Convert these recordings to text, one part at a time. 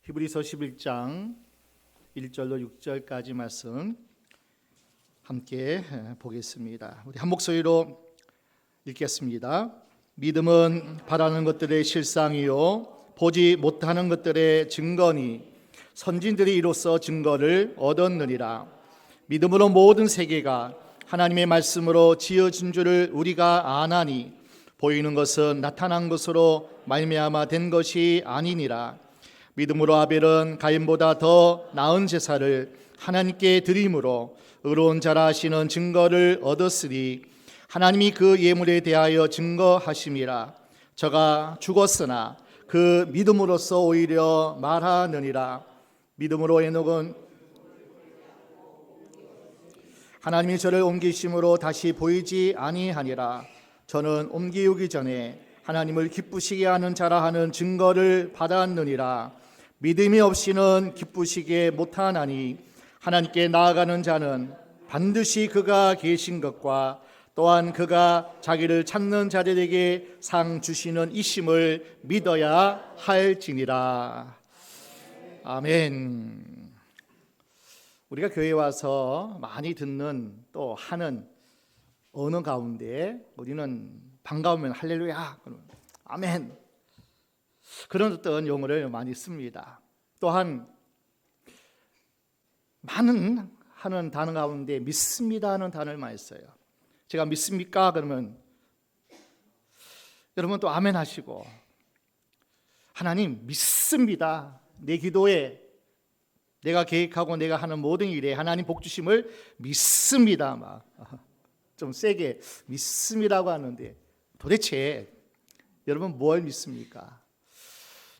히브리서 11장 1절로 6절까지 말씀 함께 보겠습니다. 우리 한 목소리로 읽겠습니다. 믿음은 바라는 것들의 실상이요 보지 못하는 것들의 증거니 선진들이 이로써 증거를 얻었느니라. 믿음으로 모든 세계가 하나님의 말씀으로 지어진 줄을 우리가 아나니 보이는 것은 나타난 것으로 말미암아 된 것이 아니니라. 믿음으로 아벨은 가인보다 더 나은 제사를 하나님께 드림으로 의로운 자라 하시는 증거를 얻었으니 하나님이 그 예물에 대하여 증거하심이라. 저가 죽었으나 그 믿음으로써 오히려 말하느니라. 믿음으로 에녹은 하나님이 저를 옮기심으로 다시 보이지 아니하니라. 저는 옮기우기 전에 하나님을 기쁘시게 하는 자라 하는 증거를 받았느니라. 믿음이 없이는 기쁘시게 못하나니 하나님께 나아가는 자는 반드시 그가 계신 것과 또한 그가 자기를 찾는 자들에게 상 주시는 이심을 믿어야 할지니라. 아멘. 우리가 교회에 와서 많이 듣는 또 하는 언어 가운데 우리는 반가우면 할렐루야, 아멘, 그런 어떤 용어를 많이 씁니다. 또한 많은 하는 단어 가운데 믿습니다 하는 단어를 많이 써요. 제가 믿습니까? 그러면 여러분 또 아멘 하시고, 하나님 믿습니다. 내 기도에 내가 계획하고 내가 하는 모든 일에 하나님 복 주심을 믿습니다. 막 좀 세게 믿습니다고 하는데 도대체 여러분 뭘 믿습니까?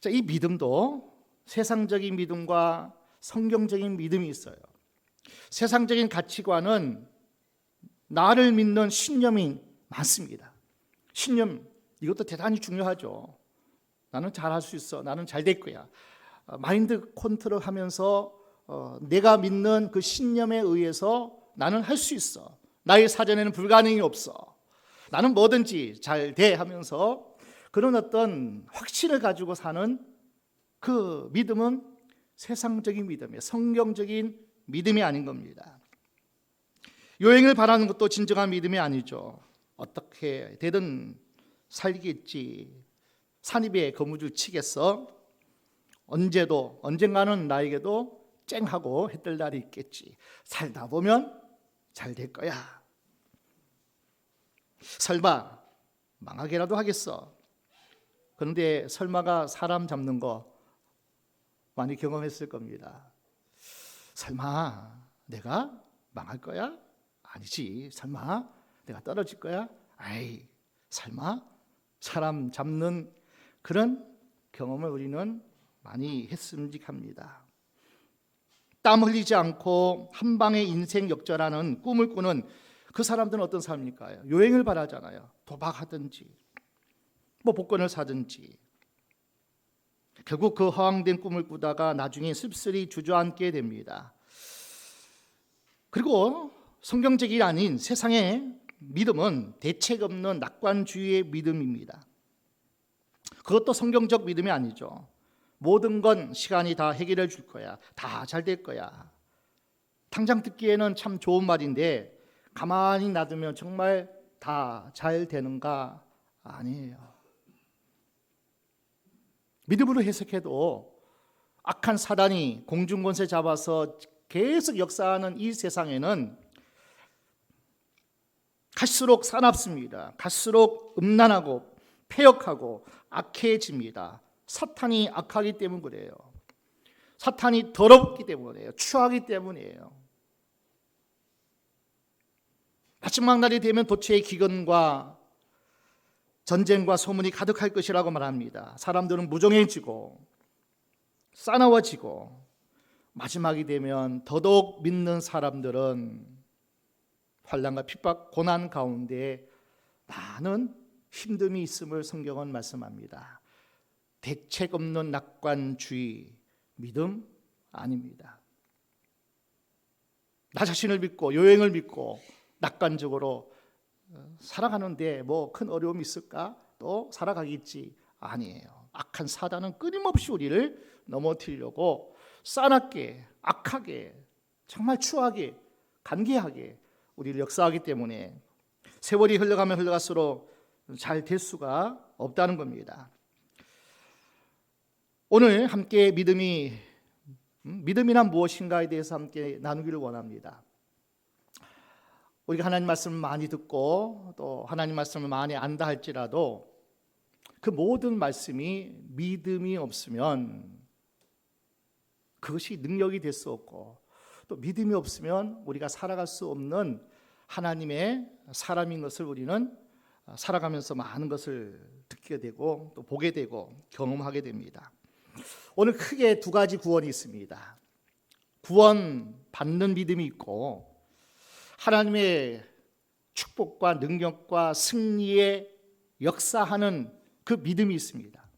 자, 이 믿음도 세상적인 믿음과 성경적인 믿음이 있어요. 세상적인 가치관은 나를 믿는 신념이 많습니다. 신념, 이것도 대단히 중요하죠. 나는 잘할 수 있어, 나는 잘 될 거야. 마인드 컨트롤 하면서 내가 믿는 그 신념에 의해서 나는 할 수 있어, 나의 사전에는 불가능이 없어, 나는 뭐든지 잘 돼 하면서 그런 어떤 확신을 가지고 사는 그 믿음은 세상적인 믿음이에요. 성경적인 믿음이 아닌 겁니다. 요행을 바라는 것도 진정한 믿음이 아니죠. 어떻게 되든 살겠지, 산입에 거무줄 치겠어, 언젠가는 나에게도 쨍하고 해뜰 날이 있겠지, 살다 보면 잘 될 거야, 설마 망하게라도 하겠어. 그런데 설마가 사람 잡는 거 많이 경험했을 겁니다. 설마 내가 망할 거야? 아니지. 설마 내가 떨어질 거야? 아이, 설마. 사람 잡는 그런 경험을 우리는 많이 했음직합니다. 땀 흘리지 않고 한 방에 인생 역전하는 꿈을 꾸는 그 사람들은 어떤 사람일까요? 요행을 바라잖아요. 도박하든지 뭐 복권을 사든지. 결국 그 허황된 꿈을 꾸다가 나중에 씁쓸히 주저앉게 됩니다. 그리고 성경적이 아닌 세상의 믿음은 대책 없는 낙관주의의 믿음입니다. 그것도 성경적 믿음이 아니죠. 모든 건 시간이 다 해결해 줄 거야, 다 잘 될 거야. 당장 듣기에는 참 좋은 말인데 가만히 놔두면 정말 다 잘 되는가? 아니에요. 믿음으로 해석해도 악한 사단이 공중권세 잡아서 계속 역사하는 이 세상에는 갈수록 사납습니다. 갈수록 음란하고 패역하고 악해집니다. 사탄이 악하기 때문 그래요. 사탄이 더럽기 때문이에요. 추하기 때문이에요. 마지막 날이 되면 도처에 기근과 전쟁과 소문이 가득할 것이라고 말합니다. 사람들은 무정해지고 싸나워지고, 마지막이 되면 더더욱 믿는 사람들은 환난과 핍박, 고난 가운데 많은 힘듦이 있음을 성경은 말씀합니다. 대책 없는 낙관주의 믿음 아닙니다. 나 자신을 믿고 요행을 믿고 낙관적으로 살아가는데 뭐 큰 어려움이 있을까? 또 살아가겠지. 아니에요. 악한 사단은 끊임없이 우리를 넘어뜨리려고 싸납게, 악하게, 정말 추하게, 간계하게 우리를 역사하기 때문에 세월이 흘러가면 흘러갈수록 잘 될 수가 없다는 겁니다. 오늘 함께 믿음이란 무엇인가에 대해서 함께 나누기를 원합니다. 우리가 하나님 말씀을 많이 듣고 또 하나님 말씀을 많이 안다 할지라도 그 모든 말씀이 믿음이 없으면 그것이 능력이 될 수 없고, 또 믿음이 없으면 우리가 살아갈 수 없는 하나님의 사람인 것을 우리는 살아가면서 많은 것을 듣게 되고 또 보게 되고 경험하게 됩니다. 오늘 크게 두 가지 구원이 있습니다. 구원 받는 믿음이 있고 하나님의 축복과 능력과 승리에 역사하는 그 믿음이 있습니다.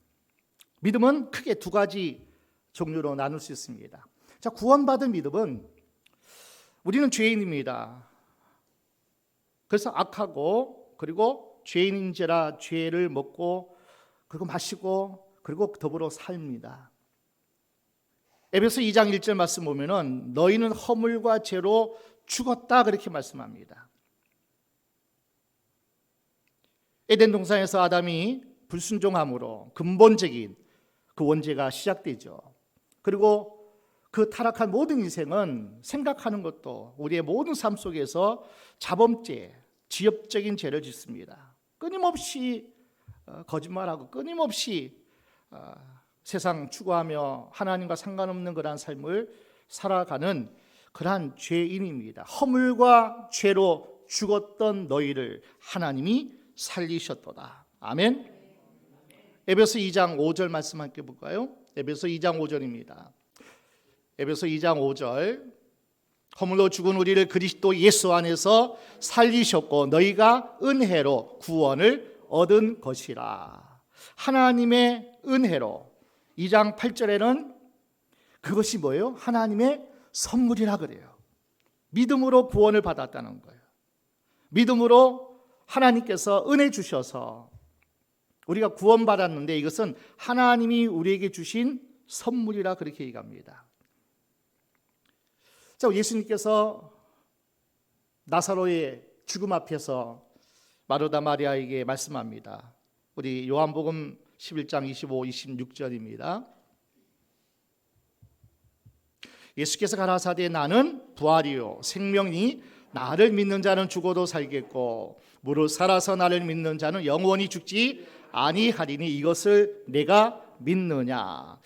믿음은 크게 두 가지 종류로 나눌 수 있습니다. 자, 구원받은 믿음은 우리는 죄인입니다. 그래서 악하고 그리고 죄인인지라 죄를 먹고 그리고 마시고 그리고 더불어 삽니다. 에베소 2장 1절 말씀 보면은 너희는 허물과 죄로 죽었다 그렇게 말씀합니다. 에덴 동산에서 아담이 불순종함으로 근본적인 그 원죄가 시작되죠. 그리고 그 타락한 모든 인생은 생각하는 것도 우리의 모든 삶 속에서 자범죄, 지엽적인 죄를 짓습니다. 끊임없이 거짓말하고 끊임없이 세상 추구하며 하나님과 상관없는 그러한 삶을 살아가는 그러한 죄인입니다. 허물과 죄로 죽었던 너희를 하나님이 살리셨도다. 아멘. 에베소 2장 5절 말씀 함께 볼까요? 에베소 2장 5절입니다. 에베소 2장 5절 허물로 죽은 우리를 그리스도 예수 안에서 살리셨고 너희가 은혜로 구원을 얻은 것이라. 하나님의 은혜로. 2장 8절에는 그것이 뭐예요? 하나님의 선물이라 그래요. 믿음으로 구원을 받았다는 거예요. 믿음으로 하나님께서 은혜 주셔서 우리가 구원받았는데 이것은 하나님이 우리에게 주신 선물이라 그렇게 얘기합니다. 자, 예수님께서 나사로의 죽음 앞에서 마르다 마리아에게 말씀합니다. 우리 요한복음 11장 25, 26절입니다. 예수께서 가라사대 나는 부활이요 생명이 나를 믿는 자는 죽어도 살겠고 무릇 살아서 나를 믿는 자는 영원히 죽지 아니하리니 이것을 내가 믿느냐.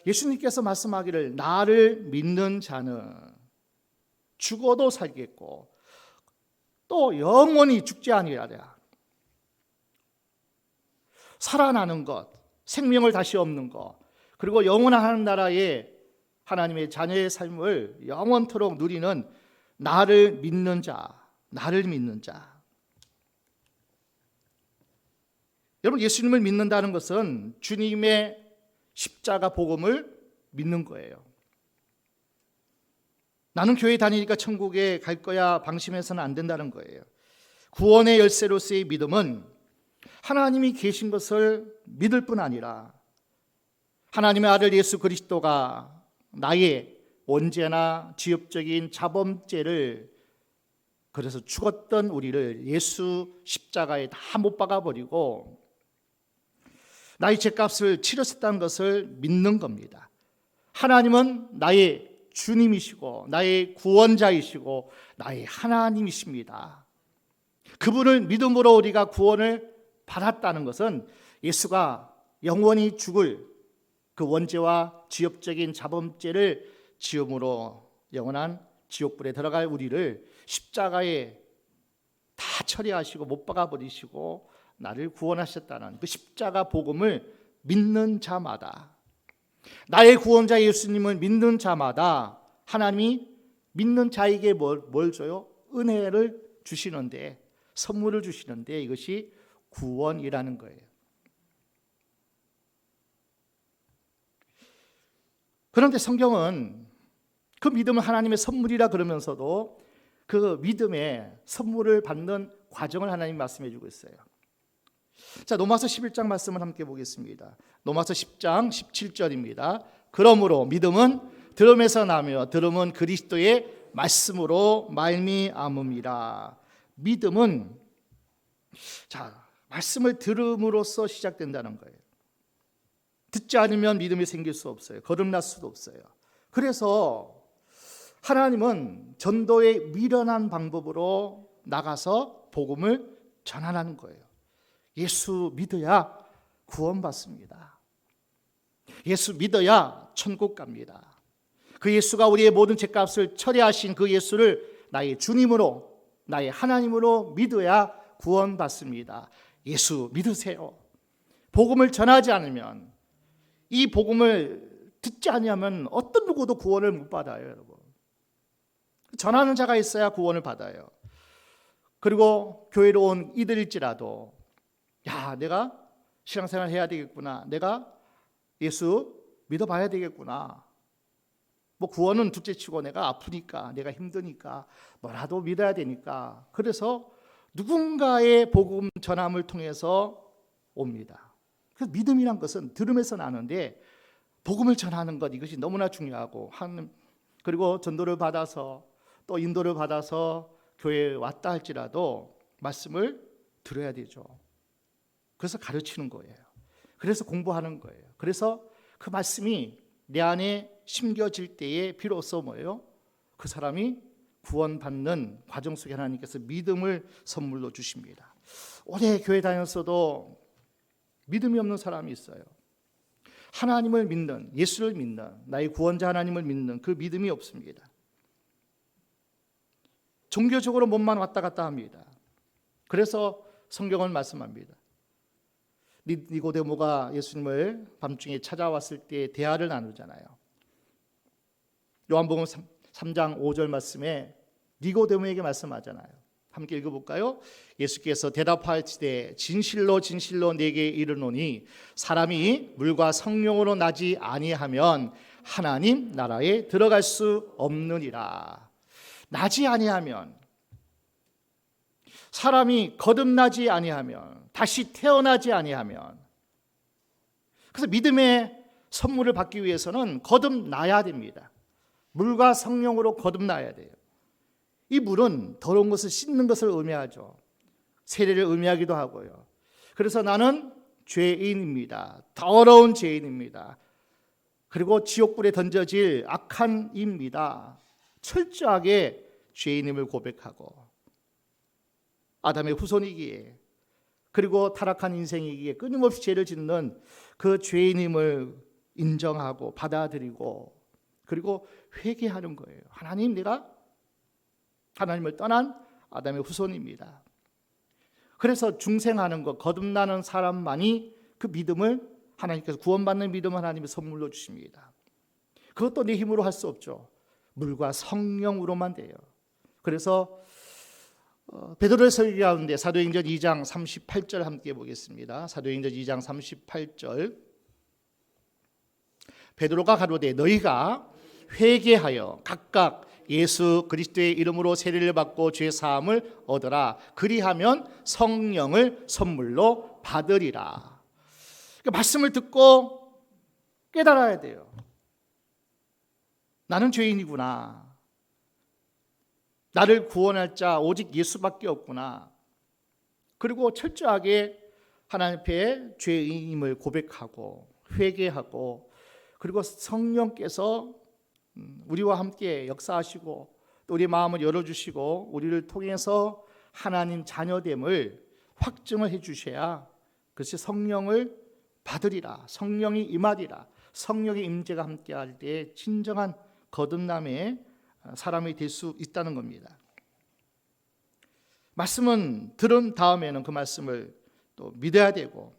예수님께서 말씀하기를 나를 믿는 자는 죽어도 살겠고 또 영원히 죽지 아니하리라. 살아나는 것, 생명을 다시 얻는 것, 그리고 영원한 하나님 나라의 하나님의 자녀의 삶을 영원토록 누리는 나를 믿는 자, 나를 믿는 자. 여러분, 예수님을 믿는다는 것은 주님의 십자가 복음을 믿는 거예요. 나는 교회 다니니까 천국에 갈 거야 방심해서는 안 된다는 거예요. 구원의 열쇠로서의 믿음은 하나님이 계신 것을 믿을 뿐 아니라 하나님의 아들 예수 그리스도가 나의 원죄나 지엽적인 자범죄를 그래서 죽었던 우리를 예수 십자가에 다 못 박아버리고 나의 죄값을 치렀다는 것을 믿는 겁니다. 하나님은 나의 주님이시고 나의 구원자이시고 나의 하나님이십니다. 그분을 믿음으로 우리가 구원을 받았다는 것은 예수가 영원히 죽을 그 원죄와 지엽적인 자범죄를 지음으로 영원한 지옥불에 들어갈 우리를 십자가에 다 처리하시고 못 박아버리시고 나를 구원하셨다는 그 십자가 복음을 믿는 자마다, 나의 구원자 예수님을 믿는 자마다 하나님이 믿는 자에게 뭘 줘요? 은혜를 주시는데, 선물을 주시는데 이것이 구원이라는 거예요. 그런데 성경은 그 믿음을 하나님의 선물이라 그러면서도 그 믿음의 선물을 받는 과정을 하나님 말씀해 주고 있어요. 자, 로마서 11장 말씀을 함께 보겠습니다. 로마서 10장 17절입니다. 그러므로 믿음은 들음에서 나며 들음은 그리스도의 말씀으로 말미암음이라. 믿음은 말씀을 들음으로써 시작된다는 거예요. 듣지 않으면 믿음이 생길 수 없어요. 거듭날 수도 없어요. 그래서 하나님은 전도의 미련한 방법으로 나가서 복음을 전하는 거예요. 예수 믿어야 구원받습니다. 예수 믿어야 천국 갑니다. 그 예수가 우리의 모든 죄값을 처리하신 그 예수를 나의 주님으로, 나의 하나님으로 믿어야 구원받습니다. 예수 믿으세요. 복음을 전하지 않으면, 이 복음을 듣지 않으면 어떤 누구도 구원을 못 받아요, 여러분. 전하는 자가 있어야 구원을 받아요. 그리고 교회로 온 이들일지라도 내가 신앙생활 해야 되겠구나, 내가 예수 믿어봐야 되겠구나, 구원은 둘째치고 내가 아프니까, 내가 힘드니까 뭐라도 믿어야 되니까, 그래서 누군가의 복음 전함을 통해서 옵니다. 그래서 믿음이란 것은 들음에서 나는데, 복음을 전하는 것, 이것이 너무나 중요하고, 그리고 전도를 받아서 또 인도를 받아서 교회에 왔다 할지라도 말씀을 들어야 되죠. 그래서 가르치는 거예요. 그래서 공부하는 거예요. 그래서 그 말씀이 내 안에 심겨질 때에 비로소 뭐예요? 그 사람이 구원받는 과정 속에 하나님께서 믿음을 선물로 주십니다. 오래 교회 다녔어도 믿음이 없는 사람이 있어요. 하나님을 믿는, 예수를 믿는, 나의 구원자 하나님을 믿는 그 믿음이 없습니다. 종교적으로 몸만 왔다 갔다 합니다. 그래서 성경은 말씀합니다. 니고데모가 예수님을 밤중에 찾아왔을 때 대화를 나누잖아요. 요한복음 3장 5절 말씀에 니고데모에게 말씀하잖아요. 함께 읽어볼까요? 예수께서 대답하시되 진실로 진실로 네게 이르노니 사람이 물과 성령으로 나지 아니하면 하나님 나라에 들어갈 수 없느니라. 나지 아니하면, 사람이 거듭나지 아니하면, 다시 태어나지 아니하면, 그래서 믿음의 선물을 받기 위해서는 거듭나야 됩니다. 물과 성령으로 거듭나야 돼요. 이 물은 더러운 것을 씻는 것을 의미하죠. 세례를 의미하기도 하고요. 그래서 나는 죄인입니다. 더러운 죄인입니다. 그리고 지옥불에 던져질 악한 입니다. 철저하게 죄인임을 고백하고, 아담의 후손이기에, 그리고 타락한 인생이기에 끊임없이 죄를 짓는 그 죄인임을 인정하고 받아들이고, 그리고 회개하는 거예요. 하나님, 내가 하나님을 떠난 아담의 후손입니다. 그래서 중생하는 것, 거듭나는 사람만이 그 믿음을, 하나님께서 구원받는 믿음을 하나님의 선물로 주십니다. 그것도 내 힘으로 할 수 없죠. 물과 성령으로만 돼요. 그래서 베드로의 설교 가운데 사도행전 2장 38절 함께 보겠습니다. 사도행전 2장 38절. 베드로가 가로되 너희가 회개하여 각각 예수 그리스도의 이름으로 세례를 받고 죄 사함을 얻으라. 그리하면 성령을 선물로 받으리라. 그러니까 말씀을 듣고 깨달아야 돼요. 나는 죄인이구나. 나를 구원할 자 오직 예수밖에 없구나. 그리고 철저하게 하나님 앞에 죄인임을 고백하고 회개하고, 그리고 성령께서 우리와 함께 역사하시고 또 우리 마음을 열어주시고 우리를 통해서 하나님 자녀됨을 확증을 해주셔야 그것이 성령을 받으리라, 성령이 임하리라, 성령의 임재가 함께할 때 진정한 거듭남의 사람이 될 수 있다는 겁니다. 말씀은 들은 다음에는 그 말씀을 또 믿어야 되고,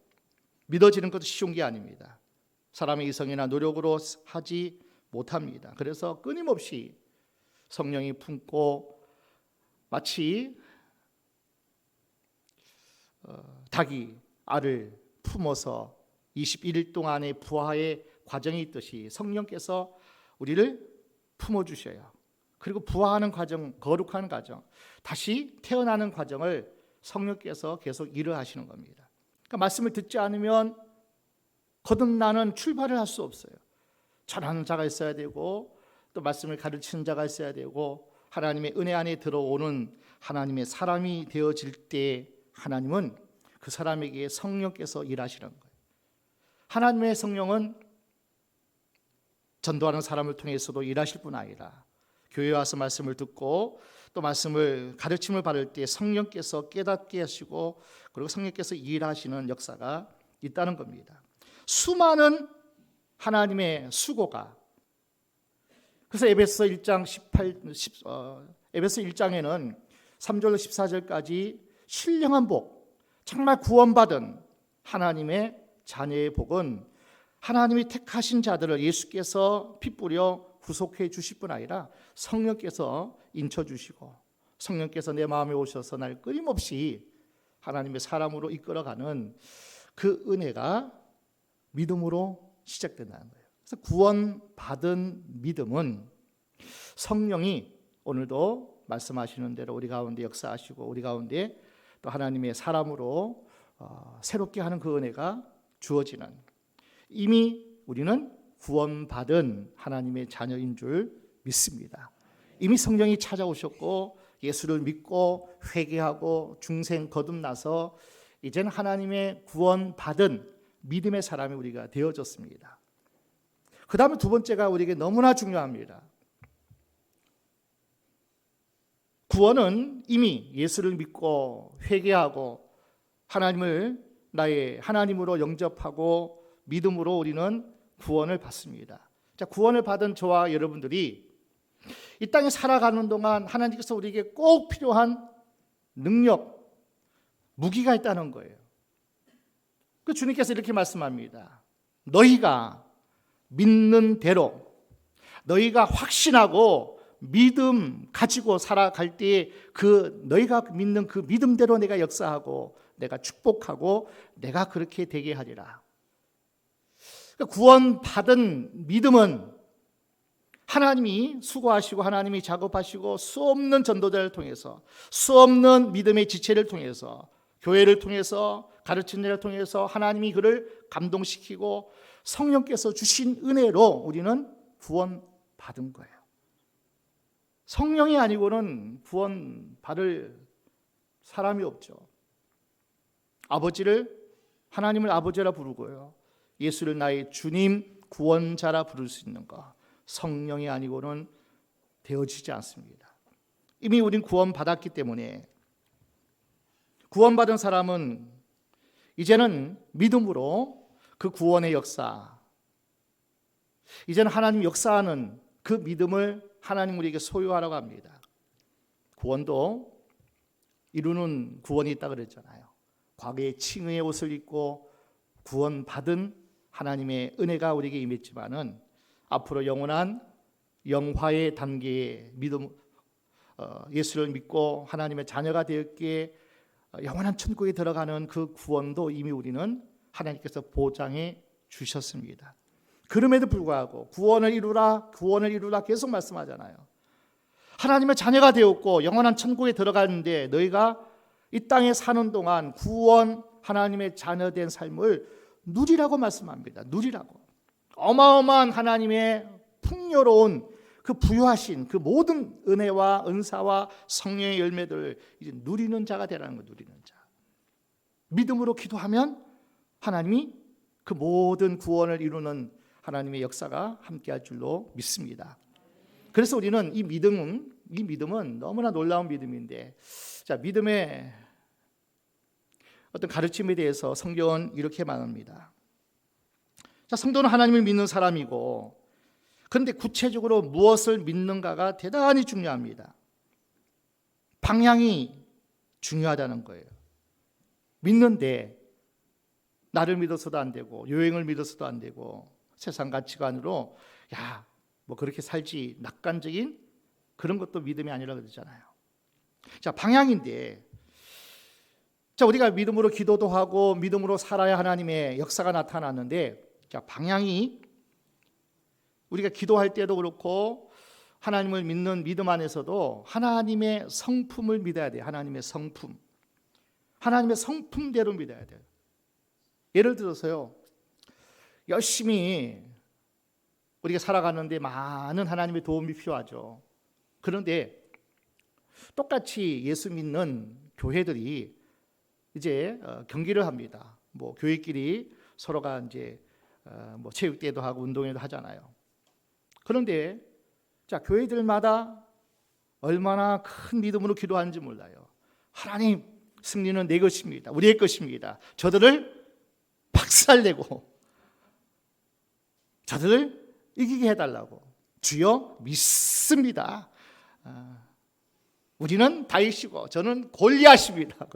믿어지는 것도 쉬운 게 아닙니다. 사람의 이성이나 노력으로 하지 못합니다. 그래서 끊임없이 성령이 품고, 마치 닭이 알을 품어서 21일 동안의 부화의 과정이 있듯이 성령께서 우리를 품어주셔요. 그리고 부화하는 과정, 거룩한 과정, 다시 태어나는 과정을 성령께서 계속 일을 하시는 겁니다. 그러니까 말씀을 듣지 않으면 거듭나는 출발을 할 수 없어요. 전하는 자가 있어야 되고 또 말씀을 가르치는 자가 있어야 되고 하나님의 은혜 안에 들어오는 하나님의 사람이 되어질 때 하나님은 그 사람에게 성령께서 일하시는 거예요. 하나님의 성령은 전도하는 사람을 통해서도 일하실 뿐 아니라 교회에 와서 말씀을 듣고 또 말씀을 가르침을 받을 때 성령께서 깨닫게 하시고 그리고 성령께서 일하시는 역사가 있다는 겁니다. 수많은 하나님의 수고가, 그래서 에베소 1장 1장에는 3절로 14절까지 신령한 복, 정말 구원받은 하나님의 자녀의 복은 하나님이 택하신 자들을 예수께서 피 뿌려 구속해 주실 뿐 아니라 성령께서 인쳐 주시고 성령께서 내 마음에 오셔서 날 끊임없이 하나님의 사람으로 이끌어가는 그 은혜가 믿음으로 시작된다는 거예요. 그래서 구원받은 믿음은 성령이 오늘도 말씀하시는 대로 우리 가운데 역사하시고 우리 가운데 또 하나님의 사람으로 새롭게 하는 그 은혜가 주어지는, 이미 우리는 구원받은 하나님의 자녀인 줄 믿습니다. 이미 성령이 찾아오셨고 예수를 믿고 회개하고 중생 거듭나서 이제는 하나님의 구원받은 믿음의 사람이 우리가 되어졌습니다. 그 다음에 두 번째가 우리에게 너무나 중요합니다. 구원은 이미 예수를 믿고 회개하고 하나님을 나의 하나님으로 영접하고 믿음으로 우리는 구원을 받습니다. 자, 구원을 받은 저와 여러분들이 이 땅에 살아가는 동안 하나님께서 우리에게 꼭 필요한 능력, 무기가 있다는 거예요. 그 주님께서 이렇게 말씀합니다. 너희가 믿는 대로, 너희가 확신하고 믿음 가지고 살아갈 때에 그 너희가 믿는 그 믿음대로 내가 역사하고 내가 축복하고 내가 그렇게 되게 하리라. 구원받은 믿음은 하나님이 수고하시고 하나님이 작업하시고 수없는 전도자를 통해서 수없는 믿음의 지체를 통해서 교회를 통해서 가르치는 자를 통해서 하나님이 그를 감동시키고 성령께서 주신 은혜로 우리는 구원받은 거예요. 성령이 아니고는 구원받을 사람이 없죠. 하나님을 아버지라 부르고요, 예수를 나의 주님 구원자라 부를 수 있는 것, 성령이 아니고는 되어지지 않습니다. 이미 우린 구원받았기 때문에 구원받은 사람은 이제는 믿음으로 그 구원의 역사, 이제는 하나님 역사하는 그 믿음을 하나님 우리에게 소유하라고 합니다. 구원도 이루는 구원이 있다고 그랬잖아요. 과거에 칭의의 옷을 입고 구원받은 하나님의 은혜가 우리에게 임했지만은 앞으로 영원한 영화의 단계의 믿음, 예수를 믿고 하나님의 자녀가 되었기에 영원한 천국에 들어가는 그 구원도 이미 우리는 하나님께서 보장해 주셨습니다. 그럼에도 불구하고 구원을 이루라 계속 말씀하잖아요. 하나님의 자녀가 되었고 영원한 천국에 들어가는데 너희가 이 땅에 사는 동안 구원, 하나님의 자녀된 삶을 누리라고 말씀합니다. 누리라고. 어마어마한 하나님의 풍요로운 그 부유하신 그 모든 은혜와 은사와 성령의 열매들을 이제 누리는 자가 되라는 거예요. 누리는 자. 믿음으로 기도하면 하나님이 그 모든 구원을 이루는 하나님의 역사가 함께할 줄로 믿습니다. 그래서 우리는 이 믿음은 너무나 놀라운 믿음인데, 자, 믿음의 어떤 가르침에 대해서 성경은 이렇게 말합니다. 자, 성도는 하나님을 믿는 사람이고, 그런데 구체적으로 무엇을 믿는가가 대단히 중요합니다. 방향이 중요하다는 거예요. 믿는데 나를 믿어서도 안 되고 여행을 믿어서도 안 되고 세상 가치관으로 뭐 그렇게 살지, 낙관적인 그런 것도 믿음이 아니라 그러잖아요. 자, 방향인데, 자, 우리가 믿음으로 기도도 하고 믿음으로 살아야 하나님의 역사가 나타났는데, 자, 방향이 우리가 기도할 때도 그렇고 하나님을 믿는 믿음 안에서도 하나님의 성품을 믿어야 돼요. 하나님의 성품. 하나님의 성품대로 믿어야 돼요. 예를 들어서요, 열심히 우리가 살아가는데 많은 하나님의 도움이 필요하죠. 그런데 똑같이 예수 믿는 교회들이 이제 경기를 합니다. 뭐 교회끼리 서로가 이제 뭐 체육대회도 하고 운동회도 하잖아요. 그런데 자, 교회들마다 얼마나 큰 믿음으로 기도하는지 몰라요. 하나님, 승리는 내 것입니다. 우리의 것입니다. 저들을 박살내고 저들을 이기게 해달라고. 주여 믿습니다. 우리는 다윗이고 저는 골리앗입니다.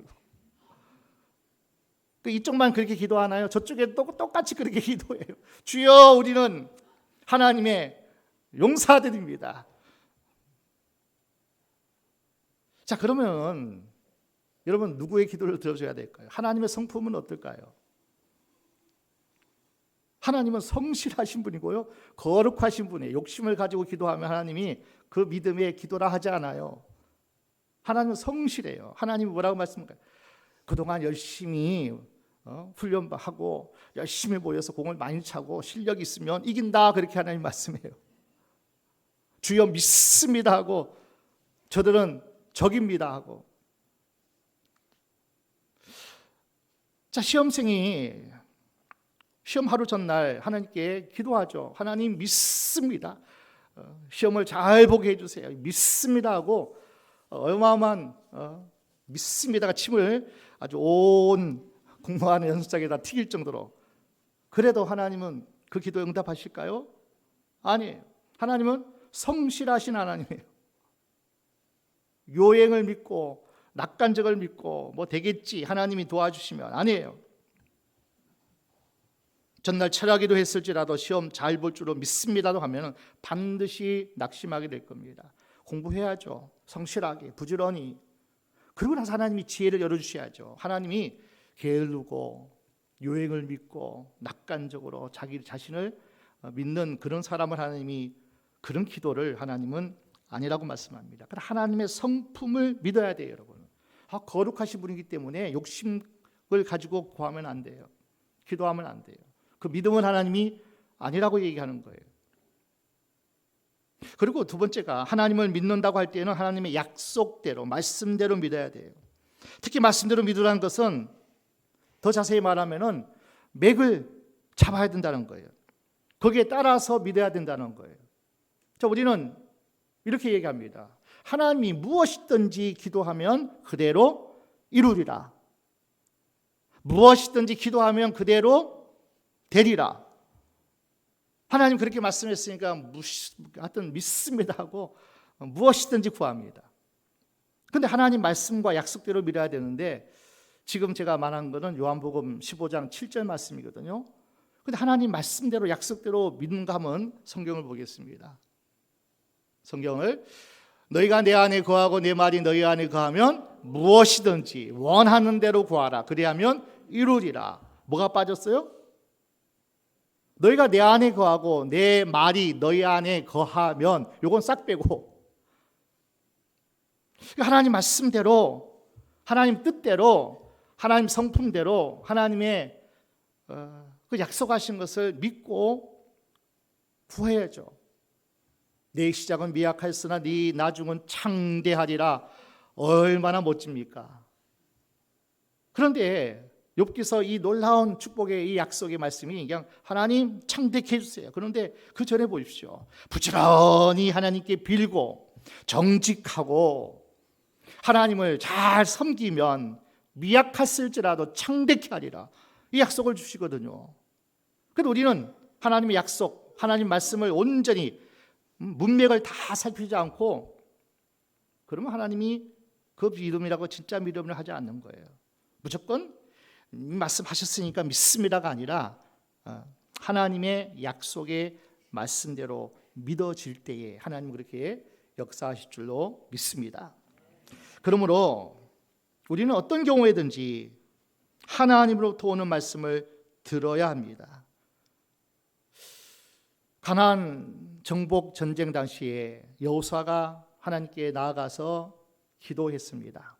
이쪽만 그렇게 기도하나요? 저쪽에 또 똑같이 그렇게 기도해요. 주여, 우리는 하나님의 용사들입니다. 자, 그러면 여러분 누구의 기도를 들어줘야 될까요? 하나님의 성품은 어떨까요? 하나님은 성실하신 분이고요, 거룩하신 분이에요. 욕심을 가지고 기도하면 하나님이 그 믿음의 기도라 하지 않아요. 하나님은 성실해요. 하나님이 뭐라고 말씀할까요? 그동안 열심히 훈련하고 열심히 모여서 공을 많이 차고 실력이 있으면 이긴다, 그렇게 하나님 말씀해요. 주여 믿습니다 하고 저들은 적입니다 하고. 자, 시험생이 시험 하루 전날 하나님께 기도하죠. 하나님 믿습니다. 시험을 잘 보게 해주세요. 믿습니다 하고 어마어마한 믿습니다가 침을 아주 온 공부하는 연습장에다 튀길 정도로. 그래도 하나님은 그 기도에 응답하실까요? 아니에요. 하나님은 성실하신 하나님이에요. 요행을 믿고 낙관적을 믿고 뭐 되겠지 하나님이 도와주시면, 아니에요. 전날 철학기도 했을지라도 시험 잘 볼 줄로 믿습니다도 하면 반드시 낙심하게 될 겁니다. 공부해야죠. 성실하게 부지런히. 그러고 나서 하나님이 지혜를 열어주셔야죠. 하나님이 게으르고 요행을 믿고 낙관적으로 자기 자신을 믿는 그런 사람을 하나님이, 그런 기도를 하나님은 아니라고 말씀합니다. 그러나 하나님의 성품을 믿어야 돼요, 여러분. 거룩하신 분이기 때문에 욕심을 가지고 구하면 안 돼요. 기도하면 안 돼요. 그 믿음은 하나님이 아니라고 얘기하는 거예요. 그리고 두 번째가, 하나님을 믿는다고 할 때는 하나님의 약속대로, 말씀대로 믿어야 돼요. 특히 말씀대로 믿으라는 것은 더 자세히 말하면은 맥을 잡아야 된다는 거예요. 거기에 따라서 믿어야 된다는 거예요. 자, 우리는 이렇게 얘기합니다. 하나님이 무엇이든지 기도하면 그대로 이루리라. 무엇이든지 기도하면 그대로 되리라. 하나님 그렇게 말씀했으니까 하여튼 믿습니다 하고 무엇이든지 구합니다. 그런데 하나님 말씀과 약속대로 믿어야 되는데, 지금 제가 말한 것은 요한복음 15장 7절 말씀이거든요. 그런데 하나님 말씀대로 약속대로 믿는가 하면 성경을 보겠습니다. 성경을, 너희가 내 안에 거하고 내 말이 너희 안에 거하면 무엇이든지 원하는 대로 구하라. 그리하면 이루리라. 뭐가 빠졌어요? 너희가 내 안에 거하고 내 말이 너희 안에 거하면, 요건 싹 빼고 하나님 말씀대로, 하나님 뜻대로, 하나님 성품대로 하나님의 그 약속하신 것을 믿고 구해야죠. 내 시작은 미약하였으나 네 나중은 창대하리라. 얼마나 멋집니까? 그런데 욥기서 이 놀라운 축복의 이 약속의 말씀이 그냥 하나님 창대케 해주세요. 그런데 그 전에 보십시오. 부지런히 하나님께 빌고 정직하고 하나님을 잘 섬기면 미약했을지라도 창대케 하리라. 이 약속을 주시거든요. 그런데 우리는 하나님의 약속, 하나님 말씀을 온전히 문맥을 다 살피지 않고, 그러면 하나님이 그 믿음이라고 진짜 믿음을 하지 않는 거예요. 무조건 말씀하셨으니까 믿습니다가 아니라 하나님의 약속의 말씀대로 믿어질 때에 하나님 그렇게 역사하실 줄로 믿습니다. 그러므로 우리는 어떤 경우에든지 하나님으로부터 오는 말씀을 들어야 합니다. 가나안 정복 전쟁 당시에 여호수아가 하나님께 나아가서 기도했습니다.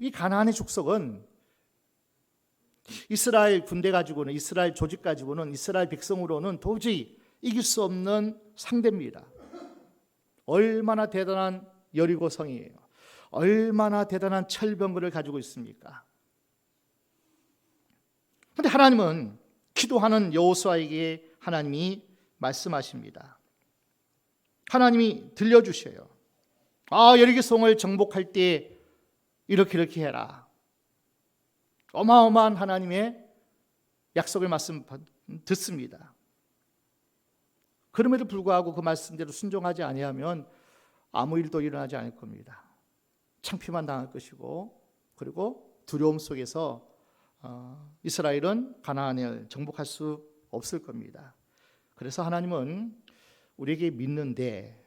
이 가나안의 족속은 이스라엘 군대 가지고는, 이스라엘 조직 가지고는, 이스라엘 백성으로는 도저히 이길 수 없는 상대입니다. 얼마나 대단한 여리고 성이에요. 얼마나 대단한 철병거를 가지고 있습니까? 그런데 하나님은 기도하는 여호수아에게 하나님이 말씀하십니다. 하나님이 들려주셔요. 여리고성을 정복할 때 이렇게 해라. 어마어마한 하나님의 약속의 말씀 듣습니다. 그럼에도 불구하고 그 말씀대로 순종하지 아니하면 아무 일도 일어나지 않을 겁니다. 창피만 당할 것이고, 그리고 두려움 속에서 이스라엘은 가나안을 정복할 수 없을 겁니다. 그래서 하나님은 우리에게 믿는데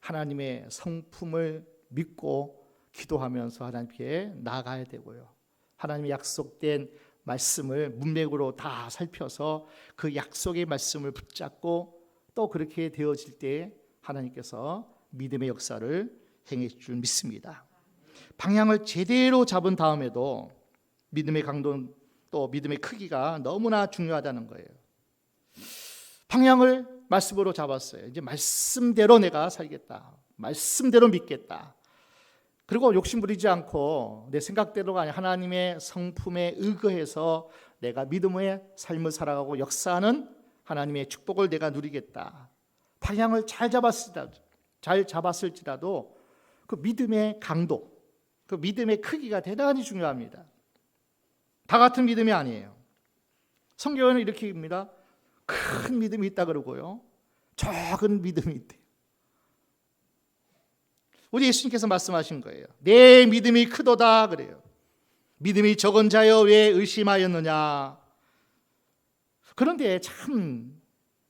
하나님의 성품을 믿고 기도하면서 하나님께 나아가야 되고요. 하나님의 약속된 말씀을 문맥으로 다 살펴서 그 약속의 말씀을 붙잡고 또 그렇게 되어질 때 하나님께서 믿음의 역사를 행해 줄 믿습니다. 방향을 제대로 잡은 다음에도 믿음의 강도 또 믿음의 크기가 너무나 중요하다는 거예요. 방향을 말씀으로 잡았어요. 이제 말씀대로 내가 살겠다. 말씀대로 믿겠다. 그리고 욕심부리지 않고 내 생각대로가 아니라 하나님의 성품에 의거해서 내가 믿음의 삶을 살아가고 역사하는 하나님의 축복을 내가 누리겠다. 방향을 잘 잡았을지라도 그 믿음의 강도, 그 믿음의 크기가 대단히 중요합니다. 다 같은 믿음이 아니에요. 성경에는 이렇게 입니다. 큰 믿음이 있다 그러고요, 작은 믿음이 있대요. 우리 예수님께서 말씀하신 거예요. 내 믿음이 크도다 그래요. 믿음이 적은 자여 왜 의심하였느냐. 그런데 참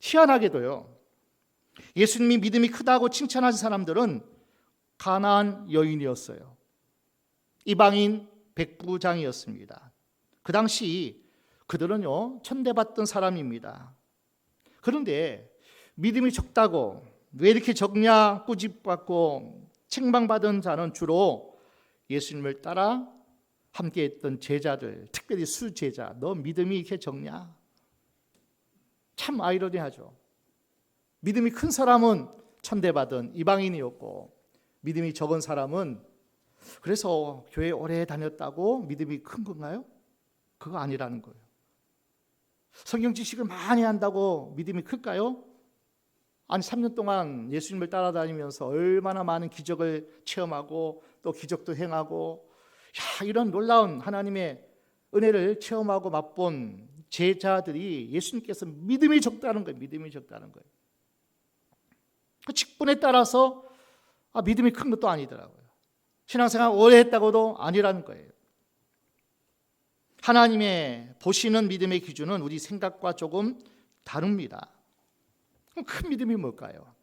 희한하게도요, 예수님이 믿음이 크다고 칭찬하신 사람들은 가나안 여인이었어요. 이방인 백부장이었습니다. 그 당시 그들은요 천대받던 사람입니다. 그런데 믿음이 적다고 왜 이렇게 적냐 꾸짖받고 책망받은 자는 주로 예수님을 따라 함께했던 제자들, 특별히 수제자. 너 믿음이 이렇게 적냐? 참 아이러니하죠. 믿음이 큰 사람은 천대받은 이방인이었고, 믿음이 적은 사람은, 그래서 교회 오래 다녔다고 믿음이 큰 건가요? 그거 아니라는 거예요. 성경 지식을 많이 한다고 믿음이 클까요? 아니 3년 동안 예수님을 따라다니면서 얼마나 많은 기적을 체험하고 또 기적도 행하고, 이런 놀라운 하나님의 은혜를 체험하고 맛본 제자들이 예수님께서 믿음이 적다는 거예요. 믿음이 적다는 거예요. 그 직분에 따라서 믿음이 큰 것도 아니더라고요. 신앙생활 오래 했다고도 아니라는 거예요. 하나님의 보시는 믿음의 기준은 우리 생각과 조금 다릅니다. 그럼 큰 믿음이 뭘까요?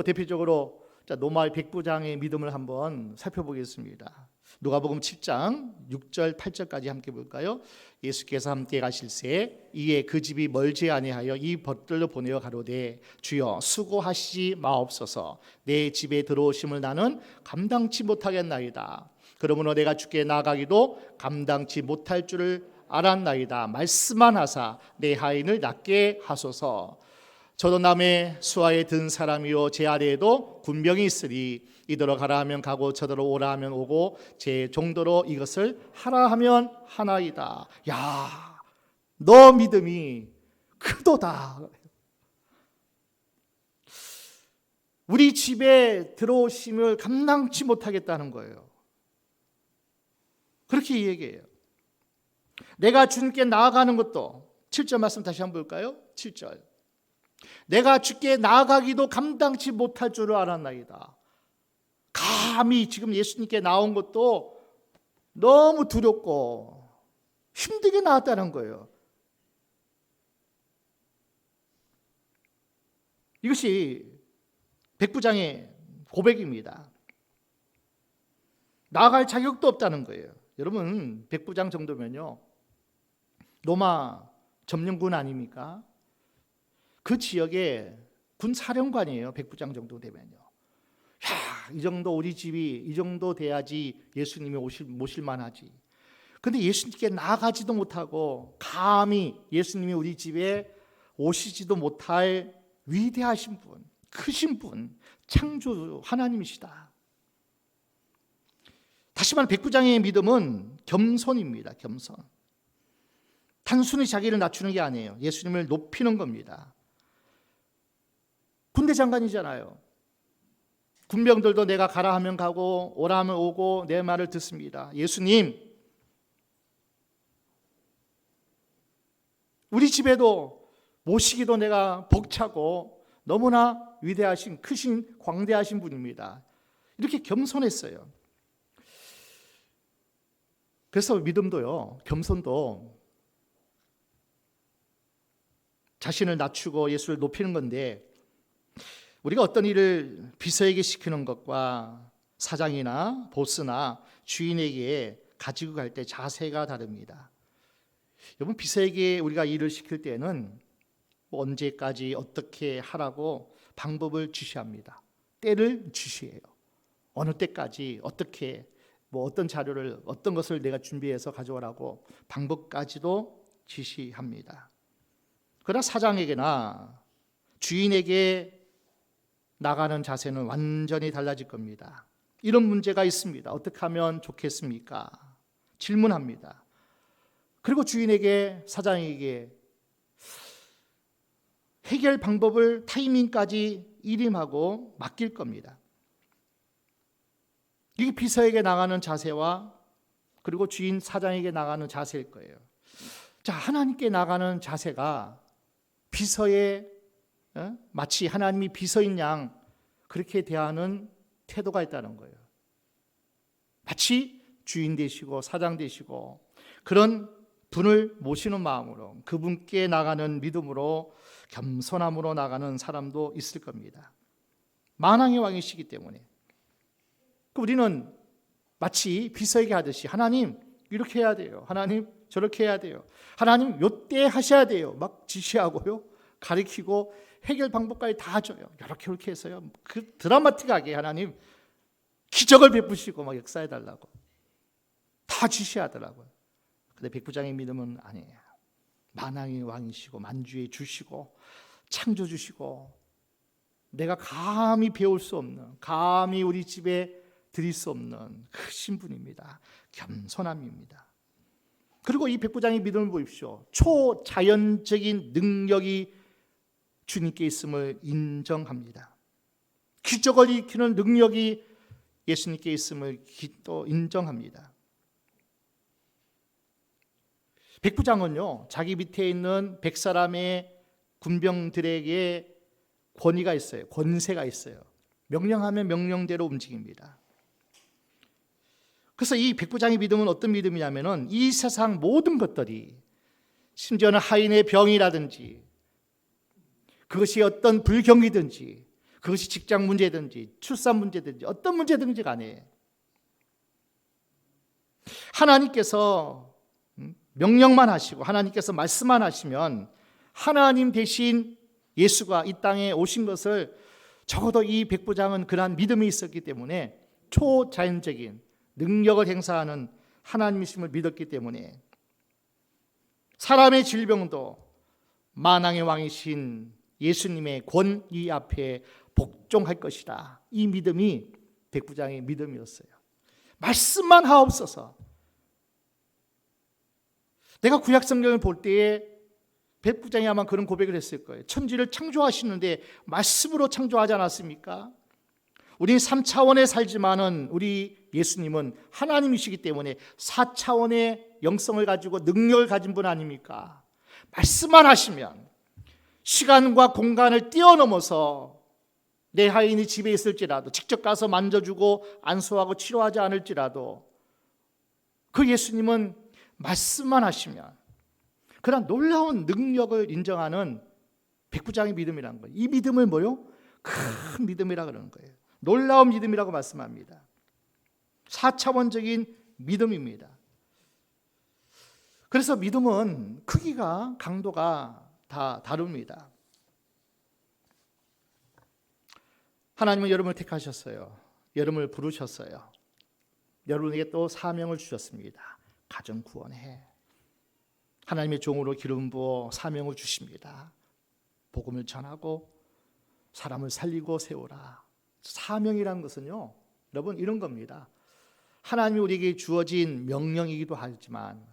대표적으로 노마의 백부장의 믿음을 한번 살펴보겠습니다. 누가복음 7장 6절 8절까지 함께 볼까요? 예수께서 함께 가실새 이에 그 집이 멀지 아니하여 이 벗들로 보내어 가로되 주여 수고하시지 마옵소서. 내 집에 들어오심을 나는 감당치 못하겠나이다. 그러므로 내가 주께 나가기도 감당치 못할 줄을 알았나이다. 말씀만 하사 내 하인을 낫게 하소서. 저도 남의 수하에 든 사람이요 제 아래에도 군병이 있으리. 이더러 가라 하면 가고 저더러 오라 하면 오고 제 정도로 이것을 하라 하면 하나이다. 야, 너 믿음이 크도다. 우리 집에 들어오심을 감당치 못하겠다는 거예요. 그렇게 얘기해요. 내가 주님께 나아가는 것도 7절 말씀 다시 한번 볼까요? 7절. 내가 주께 나아가기도 감당치 못할 줄을 알았나이다. 감히 지금 예수님께 나온 것도 너무 두렵고 힘들게 나왔다는 거예요. 이것이 백부장의 고백입니다. 나아갈 자격도 없다는 거예요. 여러분, 백부장 정도면요 로마 점령군 아닙니까? 그 지역의 군 사령관이에요. 백부장 정도 되면요. 이 정도 우리 집이 이 정도 돼야지 예수님이 모실 만하지. 근데 예수님께 나아가지도 못하고 감히 예수님이 우리 집에 오시지도 못할 위대하신 분, 크신 분, 창조 하나님이시다. 다시 말해 백부장의 믿음은 겸손입니다. 겸손. 단순히 자기를 낮추는 게 아니에요. 예수님을 높이는 겁니다. 군대 장관이잖아요. 군병들도 내가 가라 하면 가고 오라 하면 오고 내 말을 듣습니다. 예수님, 우리 집에도 모시기도 내가 벅차고 너무나 위대하신 크신 광대하신 분입니다. 이렇게 겸손했어요. 그래서 믿음도요, 겸손도 자신을 낮추고 예수를 높이는 건데, 우리가 어떤 일을 비서에게 시키는 것과 사장이나 보스나 주인에게 가지고 갈 때 자세가 다릅니다. 여러분, 비서에게 우리가 일을 시킬 때는 언제까지 어떻게 하라고 방법을 지시합니다. 때를 지시해요. 어느 때까지 어떻게 어떤 자료를 어떤 것을 내가 준비해서 가져오라고 방법까지도 지시합니다. 그러나 사장에게나 주인에게 나가는 자세는 완전히 달라질 겁니다. 이런 문제가 있습니다. 어떻게 하면 좋겠습니까? 질문합니다. 그리고 주인에게, 사장에게 해결 방법을 타이밍까지 일임하고 맡길 겁니다. 이게 비서에게 나가는 자세와 그리고 주인, 사장에게 나가는 자세일 거예요. 자, 하나님께 나가는 자세가 비서에 마치 하나님이 비서인 양 그렇게 대하는 태도가 있다는 거예요. 마치 주인 되시고 사장 되시고 그런 분을 모시는 마음으로, 그분께 나가는 믿음으로, 겸손함으로 나가는 사람도 있을 겁니다. 만왕의 왕이시기 때문에. 우리는 마치 비서에게 하듯이 하나님 이렇게 해야 돼요, 하나님 저렇게 해야 돼요, 하나님 요때 하셔야 돼요 막 지시하고요, 가르치고 해결 방법까지 다 줘요. 이렇게 해서요, 그 드라마틱하게 하나님 기적을 베푸시고 막 역사해 달라고 다 지시하더라고요. 근데 백부장의 믿음은 아니에요. 만왕의 왕이시고 만주의 주시고 창조주시고 내가 감히 배울 수 없는, 감히 우리 집에 드릴 수 없는 크신 분입니다. 겸손함입니다. 그리고 이 백부장의 믿음을 보십시오. 초자연적인 능력이 주님께 있음을 인정합니다. 기적을 일으키는 능력이 예수님께 있음을 또 인정합니다. 백부장은요, 자기 밑에 있는 100사람의 군병들에게 권위가 있어요. 권세가 있어요. 명령하면 명령대로 움직입니다. 그래서 이 백부장의 믿음은 어떤 믿음이냐면은 이 세상 모든 것들이, 심지어는 하인의 병이라든지 그것이 어떤 불경이든지 그것이 직장 문제든지 출산 문제든지 어떤 문제든지 간에 하나님께서 명령만 하시고 하나님께서 말씀만 하시면 하나님 대신 예수가 이 땅에 오신 것을, 적어도 이 백부장은 그러한 믿음이 있었기 때문에 초자연적인 능력을 행사하는 하나님이심을 믿었기 때문에 사람의 질병도 만왕의 왕이신 예수님의 권위 앞에 복종할 것이다. 이 믿음이 백부장의 믿음이었어요. 말씀만 하옵소서. 내가 구약 성경을 볼 때에 백부장이 아마 그런 고백을 했을 거예요. 천지를 창조하시는데 말씀으로 창조하지 않았습니까? 우리는 3차원에 살지만은 우리 예수님은 하나님이시기 때문에 4차원의 영성을 가지고 능력을 가진 분 아닙니까? 말씀만 하시면 시간과 공간을 뛰어넘어서 내 하인이 집에 있을지라도, 직접 가서 만져주고 안수하고 치료하지 않을지라도 그 예수님은 말씀만 하시면 그런 놀라운 능력을 인정하는 백부장의 믿음이라는 거예요. 이 믿음을 뭐요? 큰 믿음이라 그러는 거예요. 놀라운 믿음이라고 말씀합니다. 4차원적인 믿음입니다. 그래서 믿음은 크기가, 강도가 다 다릅니다. 하나님은 여러분을 택하셨어요. 여러분을 부르셨어요. 여러분에게 또 사명을 주셨습니다. 가정 구원해. 하나님의 종으로 기름 부어 사명을 주십니다. 복음을 전하고 사람을 살리고 세우라. 사명이라는 것은요, 여러분 이런 겁니다. 하나님이 우리에게 주어진 명령이기도 하지만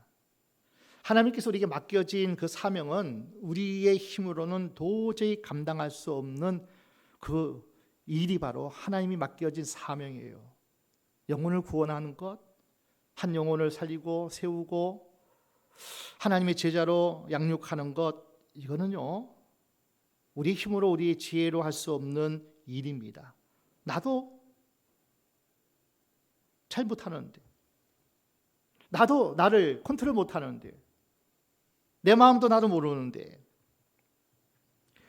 하나님께서 우리에게 맡겨진 그 사명은 우리의 힘으로는 도저히 감당할 수 없는 그 일이 바로 하나님이 맡겨진 사명이에요. 영혼을 구원하는 것, 한 영혼을 살리고 세우고 하나님의 제자로 양육하는 것, 이거는요 우리의 힘으로 우리의 지혜로 할 수 없는 일입니다. 나도 잘 못하는데, 나도 나를 컨트롤 못하는데, 내 마음도 나도 모르는데,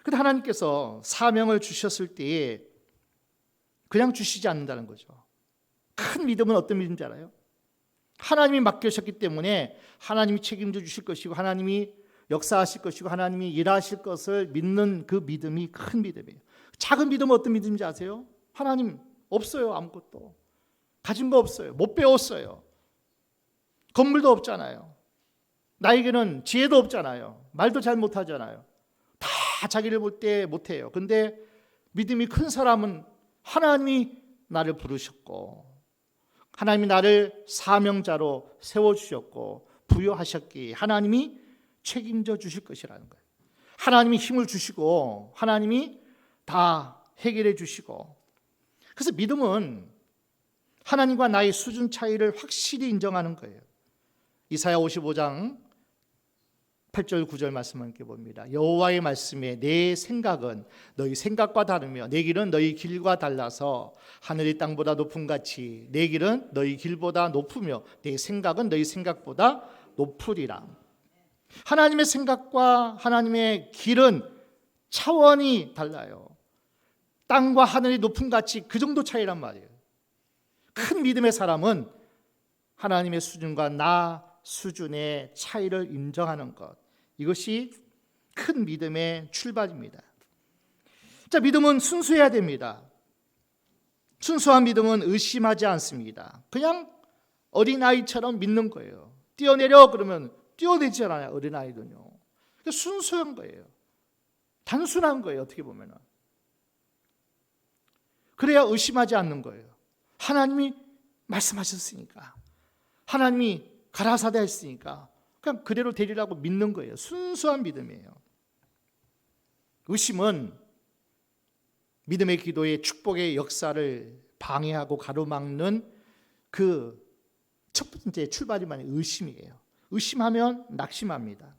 근데 하나님께서 사명을 주셨을 때에 그냥 주시지 않는다는 거죠. 큰 믿음은 어떤 믿음인지 알아요? 하나님이 맡겨주셨기 때문에 하나님이 책임져 주실 것이고 하나님이 역사하실 것이고 하나님이 일하실 것을 믿는 그 믿음이 큰 믿음이에요. 작은 믿음은 어떤 믿음인지 아세요? 하나님 없어요. 아무것도 가진 거 없어요. 못 배웠어요. 건물도 없잖아요. 나에게는 지혜도 없잖아요. 말도 잘 못하잖아요. 다 자기를 볼 때 못해요. 근데 믿음이 큰 사람은 하나님이 나를 부르셨고 하나님이 나를 사명자로 세워주셨고 부여하셨기에 하나님이 책임져 주실 것이라는 거예요. 하나님이 힘을 주시고 하나님이 다 해결해 주시고, 그래서 믿음은 하나님과 나의 수준 차이를 확실히 인정하는 거예요. 이사야 55장 8절 9절 말씀을 함께 봅니다. 여호와의 말씀에 내 생각은 너희 생각과 다르며 내 길은 너희 길과 달라서 하늘이 땅보다 높음 같이 내 길은 너희 길보다 높으며 내 생각은 너희 생각보다 높으리라. 하나님의 생각과 하나님의 길은 차원이 달라요. 땅과 하늘이 높음 같이 그 정도 차이란 말이에요. 큰 믿음의 사람은 하나님의 수준과 나 수준의 차이를 인정하는 것, 이것이 큰 믿음의 출발입니다. 자, 믿음은 순수해야 됩니다. 순수한 믿음은 의심하지 않습니다. 그냥 어린아이처럼 믿는 거예요. 뛰어내려 그러면 뛰어내지 않아요. 어린아이도요. 순수한 거예요. 단순한 거예요. 어떻게 보면. 그래야 의심하지 않는 거예요. 하나님이 말씀하셨으니까, 하나님이 가라사대 했으니까 그냥 그대로 되리라고 믿는 거예요. 순수한 믿음이에요. 의심은 믿음의 기도의 축복의 역사를 방해하고 가로막는 그 첫 번째 출발이만 의심이에요. 의심하면 낙심합니다.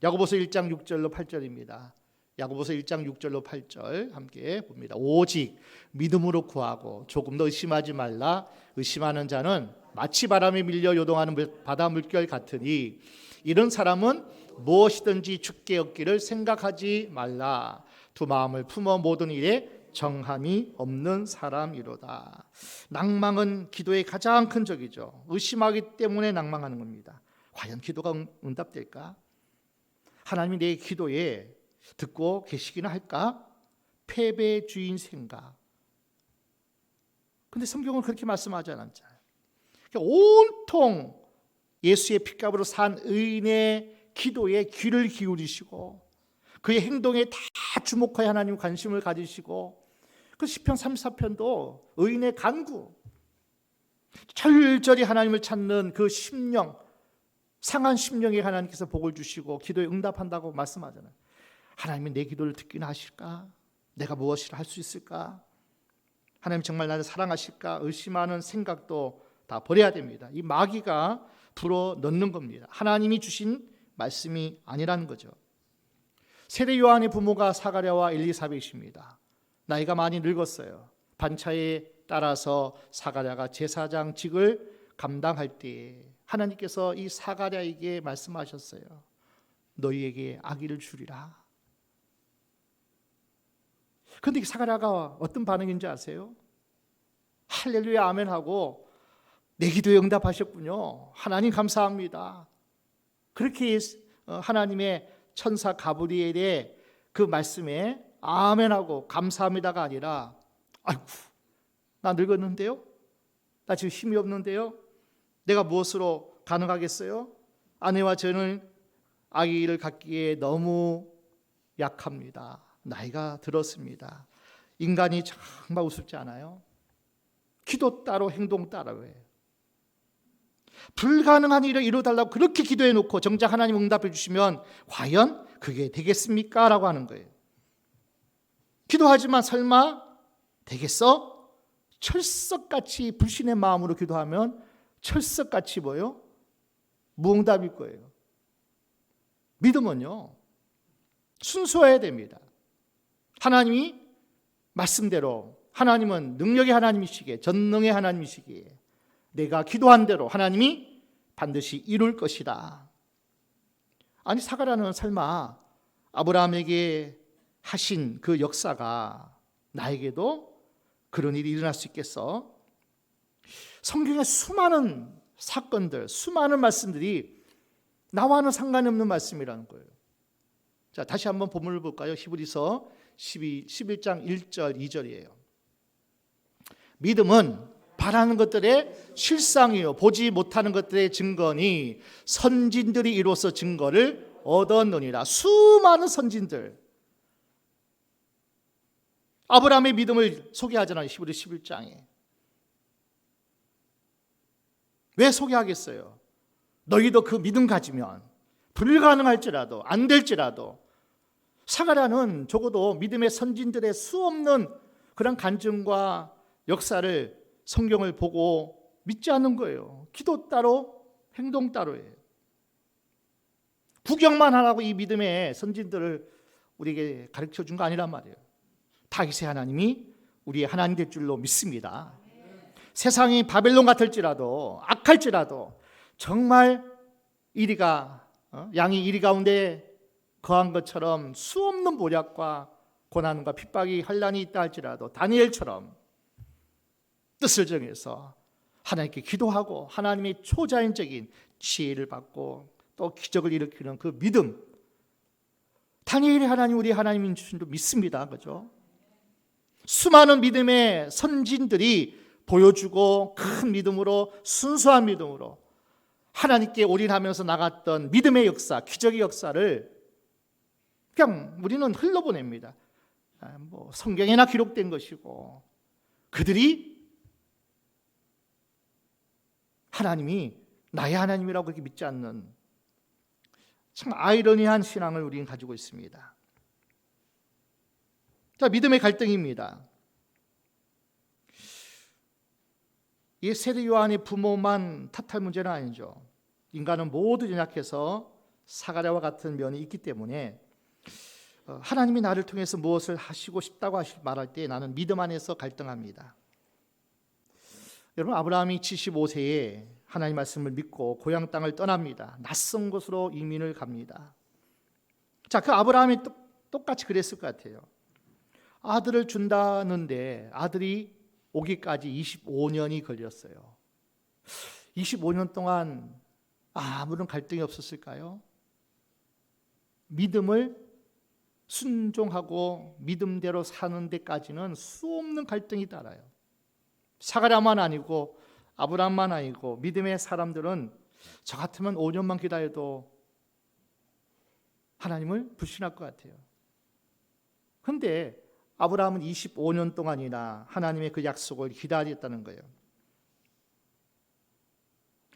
야고보서 1장 6절로 8절입니다. 야고보서 1장 6절로 8절 함께 봅니다. 오직 믿음으로 구하고 조금 더 의심하지 말라. 의심하는 자는 마치 바람에 밀려 요동하는 바다 물결 같으니 이런 사람은 무엇이든지 주께 얻기를 생각하지 말라. 두 마음을 품어 모든 일에 정함이 없는 사람이로다. 낭망은 기도의 가장 큰 적이죠. 의심하기 때문에 낭망하는 겁니다. 과연 기도가 응답될까? 하나님이 내 기도에 듣고 계시기는 할까? 패배의 주인 생각. 근데 성경은 그렇게 말씀하지 않잖아요. 온통 예수의 핏값으로 산 의인의 기도에 귀를 기울이시고 그의 행동에 다 주목하여 하나님 관심을 가지시고, 그 시편 34편도 의인의 간구, 철저히 하나님을 찾는 그 심령, 상한 심령에 하나님께서 복을 주시고 기도에 응답한다고 말씀하잖아요. 하나님이 내 기도를 듣기나 하실까? 내가 무엇을 할 수 있을까? 하나님 정말 나를 사랑하실까? 의심하는 생각도 다 버려야 됩니다. 이 마귀가 불어 넣는 겁니다. 하나님이 주신 말씀이 아니라는 거죠. 세례 요한의 부모가 사가랴와 엘리사벳입니다. 나이가 많이 늙었어요. 반차에 따라서 사가랴가 제사장직을 감당할 때에 하나님께서 이 사가랴에게 말씀하셨어요. 너희에게 아기를 주리라. 그런데 사가랴가 어떤 반응인지 아세요? 할렐루야 아멘 하고 내 기도에 응답하셨군요. 하나님 감사합니다. 그렇게 하나님의 천사 가브리엘의 그 말씀에 아멘하고 감사합니다가 아니라, 아이고 나 늙었는데요? 나 지금 힘이 없는데요? 내가 무엇으로 가능하겠어요? 아내와 저는 아기를 갖기에 너무 약합니다. 나이가 들었습니다. 인간이 정말 우습지 않아요? 기도 따로 행동 따로예요. 불가능한 일을 이루어달라고 그렇게 기도해 놓고 정작 하나님 응답해 주시면 과연 그게 되겠습니까? 라고 하는 거예요. 기도하지만 설마 되겠어? 철석같이 불신의 마음으로 기도하면 철석같이 뭐요? 무응답일 거예요. 믿음은요, 순수해야 됩니다. 하나님이 말씀대로, 하나님은 능력의 하나님이시기에, 전능의 하나님이시기에 내가 기도한 대로 하나님이 반드시 이룰 것이다. 아니, 사가랴는 설마 아브라함에게 하신 그 역사가 나에게도 그런 일이 일어날 수 있겠어? 성경의 수많은 사건들, 수많은 말씀들이 나와는 상관이 없는 말씀이라는 거예요. 자, 다시 한번 본문을 볼까요? 히브리서 11장 1절 2절이에요. 믿음은 바라는 것들의 실상이요 보지 못하는 것들의 증거니 선진들이 이로써 증거를 얻었느니라. 수많은 선진들, 아브라함의 믿음을 소개하잖아요. 히브리 11장에. 왜 소개하겠어요? 너희도 그 믿음 가지면 불가능할지라도 안 될지라도. 사가랴는 적어도 믿음의 선진들의 수없는 그런 간증과 역사를 성경을 보고 믿지 않는 거예요. 기도 따로 행동 따로예요. 구경만 하라고 이 믿음의 선진들을 우리에게 가르쳐 준 거 아니란 말이에요. 다윗의 하나님이 우리의 하나님 될 줄로 믿습니다. 세상이 바벨론 같을지라도 악할지라도 정말 양이 이리 가운데 거한 것처럼 수없는 모략과 고난과 핍박이 환난이 있다 할지라도 다니엘처럼 뜻을 정해서 하나님께 기도하고 하나님의 초자연적인 지혜를 받고 또 기적을 일으키는 그 믿음, 다니엘의 하나님 우리 하나님인 줄도 믿습니다. 그죠? 수많은 믿음의 선진들이 보여주고 큰 믿음으로, 순수한 믿음으로 하나님께 올인하면서 나갔던 믿음의 역사, 기적의 역사를 그냥 우리는 흘러보냅니다. 성경에나 기록된 것이고, 그들이 하나님이 나의 하나님이라고 그렇게 믿지 않는 참 아이러니한 신앙을 우리는 가지고 있습니다. 자, 믿음의 갈등입니다. 이 세례 요한의 부모만 탓할 문제는 아니죠. 인간은 모두 연약해서 사가랴와 같은 면이 있기 때문에 하나님이 나를 통해서 무엇을 하시고 싶다고 말할 때 나는 믿음 안에서 갈등합니다. 여러분, 아브라함이 75세에 하나님 말씀을 믿고 고향 땅을 떠납니다. 낯선 곳으로 이민을 갑니다. 자, 그 아브라함이 똑같이 그랬을 것 같아요. 아들을 준다는데 아들이 오기까지 25년이 걸렸어요. 25년 동안 아무런 갈등이 없었을까요? 믿음을 순종하고 믿음대로 사는 데까지는 수없는 갈등이 따라요. 사가랴만 아니고 아브라함만 아니고 믿음의 사람들은 저 같으면 5년만 기다려도 하나님을 불신할 것 같아요. 그런데 아브라함은 25년 동안이나 하나님의 그 약속을 기다렸다는 거예요.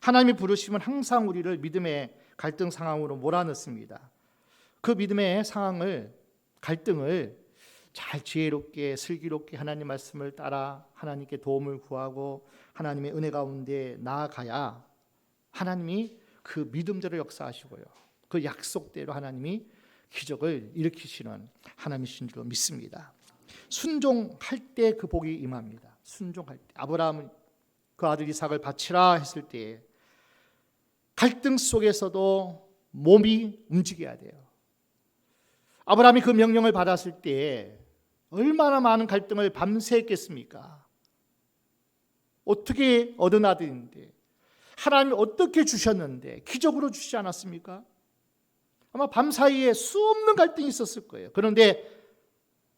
하나님이 부르시면 항상 우리를 믿음의 갈등 상황으로 몰아넣습니다. 그 믿음의 갈등을 잘 지혜롭게 슬기롭게 하나님 말씀을 따라 하나님께 도움을 구하고 하나님의 은혜 가운데 나아가야 하나님이 그 믿음대로 역사하시고요, 그 약속대로 하나님이 기적을 일으키시는 하나님이신 줄로 믿습니다. 순종할 때 그 복이 임합니다. 순종할 때 아브라함은 그 아들 이삭을 바치라 했을 때 갈등 속에서도 몸이 움직여야 돼요. 아브라함이 그 명령을 받았을 때 얼마나 많은 갈등을 밤새 했겠습니까? 어떻게 얻은 아들인데, 하나님이 어떻게 주셨는데 기적으로 주시지 않았습니까? 아마 밤사이에 수없는 갈등이 있었을 거예요. 그런데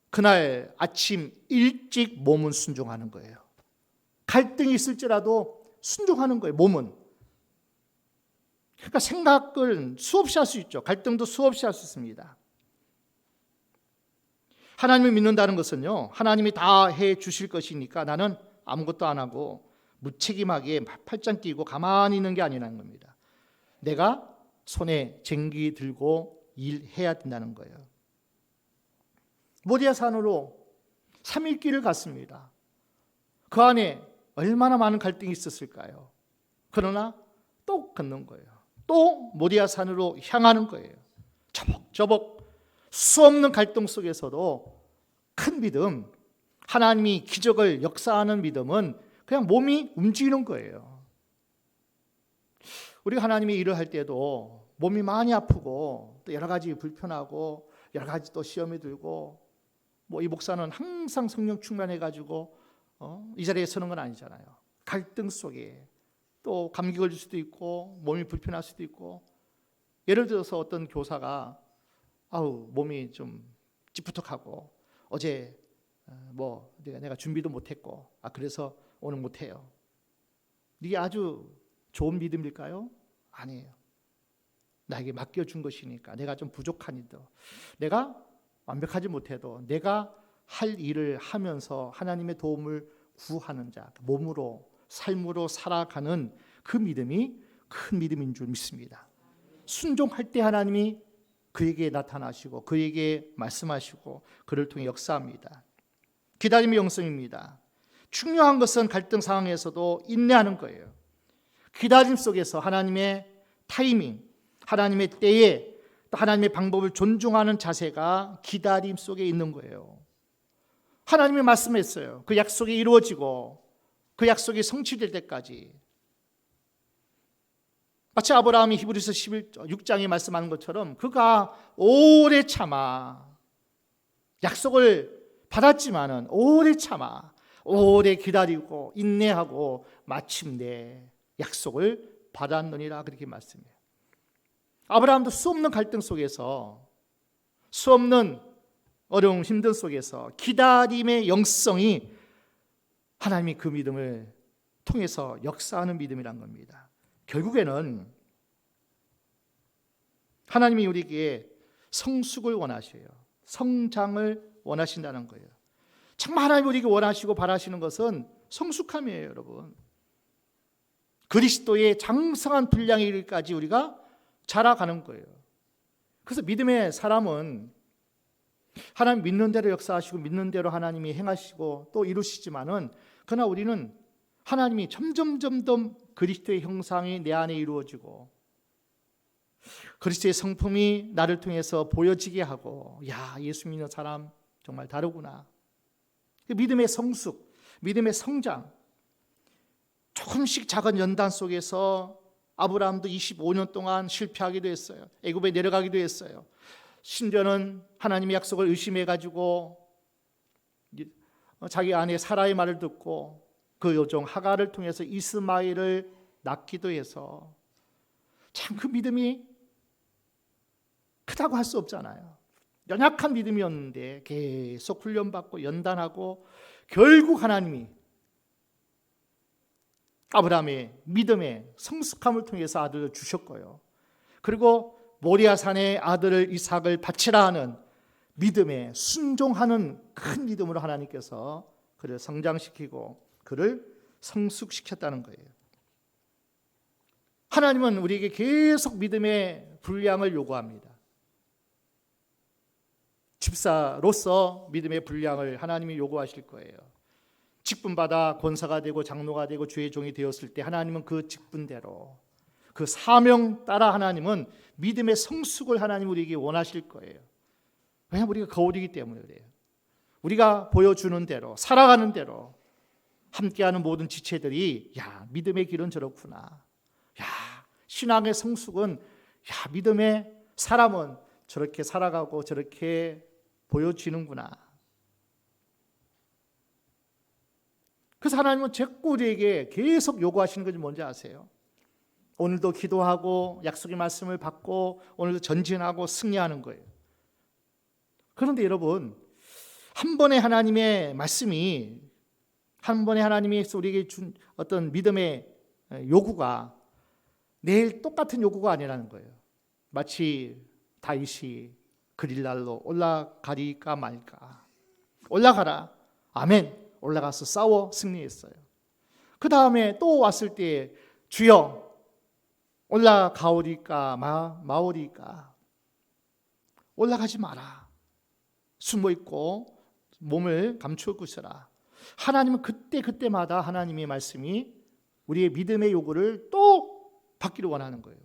그날 아침 일찍 몸은 순종하는 거예요. 갈등이 있을지라도 순종하는 거예요. 몸은. 그러니까 생각을 수없이 할 수 있죠. 갈등도 수없이 할 수 있습니다. 하나님을 믿는다는 것은요, 하나님이 다 해 주실 것이니까 나는 아무것도 안 하고 무책임하게 팔짱 끼고 가만히 있는 게 아니라는 겁니다. 내가 손에 쟁기 들고 일해야 된다는 거예요. 모리아 산으로 3일길을 갔습니다. 그 안에 얼마나 많은 갈등이 있었을까요? 그러나 또 걷는 거예요. 또 모리아 산으로 향하는 거예요. 저벅저벅 수없는 갈등 속에서도 큰 믿음, 하나님이 기적을 역사하는 믿음은 그냥 몸이 움직이는 거예요. 우리가 하나님의 일을 할 때도 몸이 많이 아프고 또 여러 가지 불편하고 여러 가지 또 시험이 들고 뭐 이 목사는 항상 성령 충만해가지고 이 자리에 서는 건 아니잖아요. 갈등 속에 또 감기 걸릴 수도 있고 몸이 불편할 수도 있고, 예를 들어서 어떤 교사가 몸이 좀 찌뿌덕하고 어제 뭐 내가 준비도 못했고 그래서 오늘 못해요. 이게 아주 좋은 믿음일까요? 아니에요. 나에게 맡겨준 것이니까 내가 좀 부족하니도, 내가 완벽하지 못해도 내가 할 일을 하면서 하나님의 도움을 구하는 자, 몸으로 삶으로 살아가는 그 믿음이 큰 믿음인 줄 믿습니다. 순종할 때 하나님이 그에게 나타나시고 그에게 말씀하시고 그를 통해 역사합니다. 기다림의 영성입니다. 중요한 것은 갈등 상황에서도 인내하는 거예요. 기다림 속에서 하나님의 타이밍, 하나님의 때에 또 하나님의 방법을 존중하는 자세가 기다림 속에 있는 거예요. 하나님이 말씀했어요. 그 약속이 이루어지고 그 약속이 성취될 때까지. 마치 아브라함이 히브리서 6장에 말씀하는 것처럼 그가 오래 참아 약속을 받았지만은 오래 참아 오래 기다리고 인내하고 마침내 약속을 받았느니라, 그렇게 말씀해요. 아브라함도 수없는 갈등 속에서, 수없는 어려움 힘든 속에서 기다림의 영성이 하나님이 그 믿음을 통해서 역사하는 믿음이란 겁니다. 결국에는 하나님이 우리에게 성숙을 원하셔요. 성장을 원하신다는 거예요. 정말 하나님이 우리에게 원하시고 바라시는 것은 성숙함이에요, 여러분. 그리스도의 장성한 분량에 이르기까지 우리가 자라가는 거예요. 그래서 믿음의 사람은 하나님 믿는 대로 역사하시고 믿는 대로 하나님이 행하시고 또 이루시지만은, 그러나 우리는 하나님이 점점 그리스도의 형상이 내 안에 이루어지고 그리스도의 성품이 나를 통해서 보여지게 하고, 야, 예수 믿는 사람 정말 다르구나. 믿음의 성숙, 믿음의 성장, 조금씩 작은 연단 속에서 아브라함도 25년 동안 실패하기도 했어요. 애굽에 내려가기도 했어요. 심지어는 하나님의 약속을 의심해가지고 자기 아내 사라의 말을 듣고 그 여종 하갈을 통해서 이스마엘을 낳기도 해서 참 그 믿음이 크다고 할 수 없잖아요. 연약한 믿음이었는데 계속 훈련받고 연단하고 결국 하나님이 아브라함의 믿음의 성숙함을 통해서 아들을 주셨고요. 그리고 모리아 산에 아들을 이삭을 바치라 하는 믿음에 순종하는 큰 믿음으로 하나님께서 그를 성장시키고 그를 성숙시켰다는 거예요. 하나님은 우리에게 계속 믿음의 분량을 요구합니다. 집사로서 믿음의 분량을 하나님이 요구하실 거예요. 직분받아 권사가 되고 장로가 되고 주의 종이 되었을 때 하나님은 그 직분대로 그 사명 따라 하나님은 믿음의 성숙을 하나님 우리에게 원하실 거예요. 왜냐하면 우리가 거울이기 때문에 그래요. 우리가 보여주는 대로 살아가는 대로 함께하는 모든 지체들이 야, 믿음의 길은 저렇구나. 야, 신앙의 성숙은, 야, 믿음의 사람은 저렇게 살아가고 저렇게 보여지는구나. 그래서 하나님은 자꾸 우리에게 계속 요구하시는 것이 뭔지 아세요? 오늘도 기도하고 약속의 말씀을 받고 오늘도 전진하고 승리하는 거예요. 그런데 여러분, 한 번의 하나님의 말씀이, 한 번의 하나님이 우리에게 준 어떤 믿음의 요구가 내일 똑같은 요구가 아니라는 거예요. 마치 다윗이 그릴날로 올라가리까 말까. 올라가라. 아멘. 올라가서 싸워 승리했어요. 그 다음에 또 왔을 때 주여 올라가오리까 마오리까. 올라가지 마라. 숨어있고 몸을 감추고 있어라. 하나님은 그때마다 하나님의 말씀이 우리의 믿음의 요구를 또 받기를 원하는 거예요.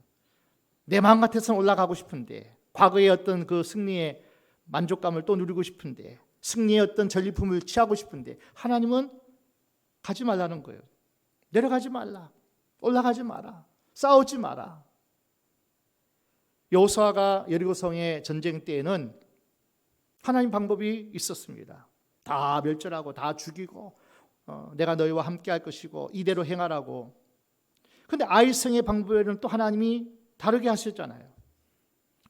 내 마음 같아서는 올라가고 싶은데, 과거의 어떤 그 승리의 만족감을 또 누리고 싶은데, 승리의 어떤 전리품을 취하고 싶은데, 하나님은 가지 말라는 거예요. 내려가지 말라. 올라가지 마라. 싸우지 마라. 여호수아가 여리고성의 전쟁 때에는 하나님 방법이 있었습니다. 다 멸절하고 다 죽이고 내가 너희와 함께 할 것이고 이대로 행하라고. 그런데 아이성의 방법에는 또 하나님이 다르게 하셨잖아요.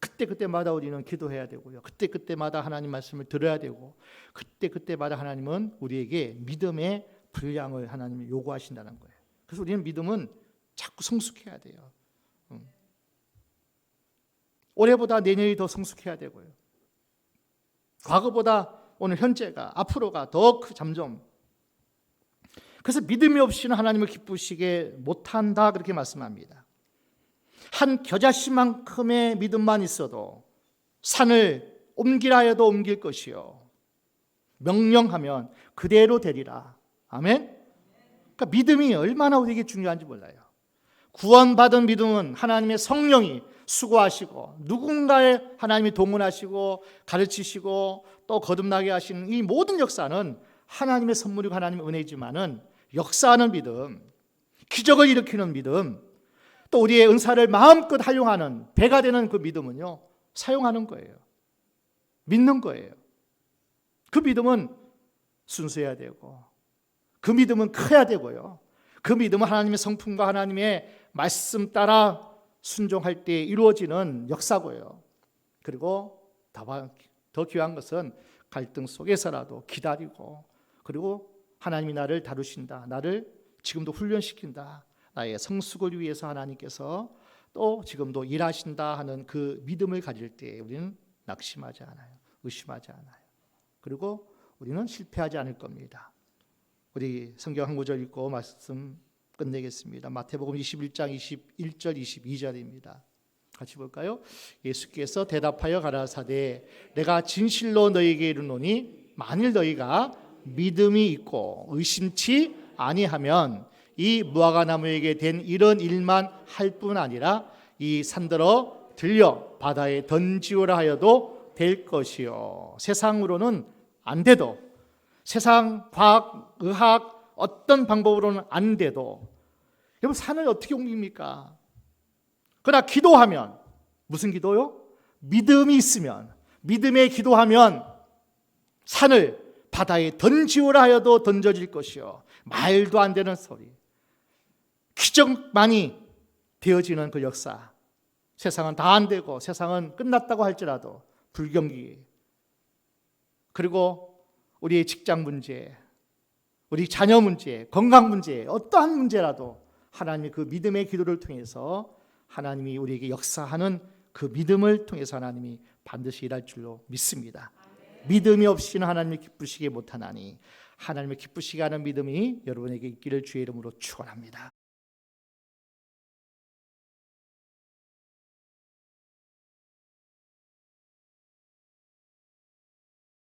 그때마다 우리는 기도해야 되고요. 그때마다 하나님 말씀을 들어야 되고 그때마다 하나님은 우리에게 믿음의 분량을 하나님이 요구하신다는 거예요. 그래서 우리는 믿음은 자꾸 성숙해야 돼요. 올해보다 내년이 더 성숙해야 되고요. 과거보다 오늘 현재가 앞으로가 더 점점. 그래서 믿음이 없이는 하나님을 기쁘시게 못한다 그렇게 말씀합니다. 한 겨자씨만큼의 믿음만 있어도 산을 옮기라 해도 옮길 것이요 명령하면 그대로 되리라. 아멘. 그러니까 믿음이 얼마나 우리에게 중요한지 몰라요. 구원받은 믿음은 하나님의 성령이 수고하시고 누군가의 하나님이 동원하시고 가르치시고 또 거듭나게 하시는 이 모든 역사는 하나님의 선물이고 하나님의 은혜이지만은 역사하는 믿음, 기적을 일으키는 믿음, 또 우리의 은사를 마음껏 활용하는 배가 되는 그 믿음은요, 사용하는 거예요. 믿는 거예요. 그 믿음은 순수해야 되고 그 믿음은 커야 되고요. 그 믿음은 하나님의 성품과 하나님의 말씀 따라 순종할 때 이루어지는 역사고요. 그리고 더 귀한 것은 갈등 속에서라도 기다리고, 그리고 하나님이 나를 다루신다, 나를 지금도 훈련시킨다, 나의 성숙을 위해서 하나님께서 또 지금도 일하신다 하는 그 믿음을 가질 때 우리는 낙심하지 않아요. 의심하지 않아요. 그리고 우리는 실패하지 않을 겁니다. 우리 성경 한 구절 읽고 말씀 끝내겠습니다. 마태복음 21장 21절 22절입니다. 같이 볼까요? 예수께서 대답하여 가라사대 내가 진실로 너희에게 이르노니 만일 너희가 믿음이 있고 의심치 아니하면 이 무화과나무에게 된 이런 일만 할 뿐 아니라 이 산더러 들려 바다에 던지오라 하여도 될 것이요. 세상으로는 안 돼도, 세상 과학, 의학 어떤 방법으로는 안 돼도, 여러분 산을 어떻게 옮깁니까? 그러나 기도하면, 무슨 기도요? 믿음이 있으면, 믿음에 기도하면 산을 바다에 던지오라 하여도 던져질 것이요. 말도 안 되는 소리, 기적만이 되어지는 그 역사. 세상은 다 안 되고 세상은 끝났다고 할지라도 불경기, 그리고 우리의 직장 문제, 우리 자녀 문제, 건강 문제, 어떠한 문제라도 하나님의 그 믿음의 기도를 통해서 하나님이 우리에게 역사하는 그 믿음을 통해서 하나님이 반드시 일할 줄로 믿습니다. 믿음이 없이는 하나님을 기쁘시게 못하나니 하나님을 기쁘시게 하는 믿음이 여러분에게 있기를 주의 이름으로 축원합니다.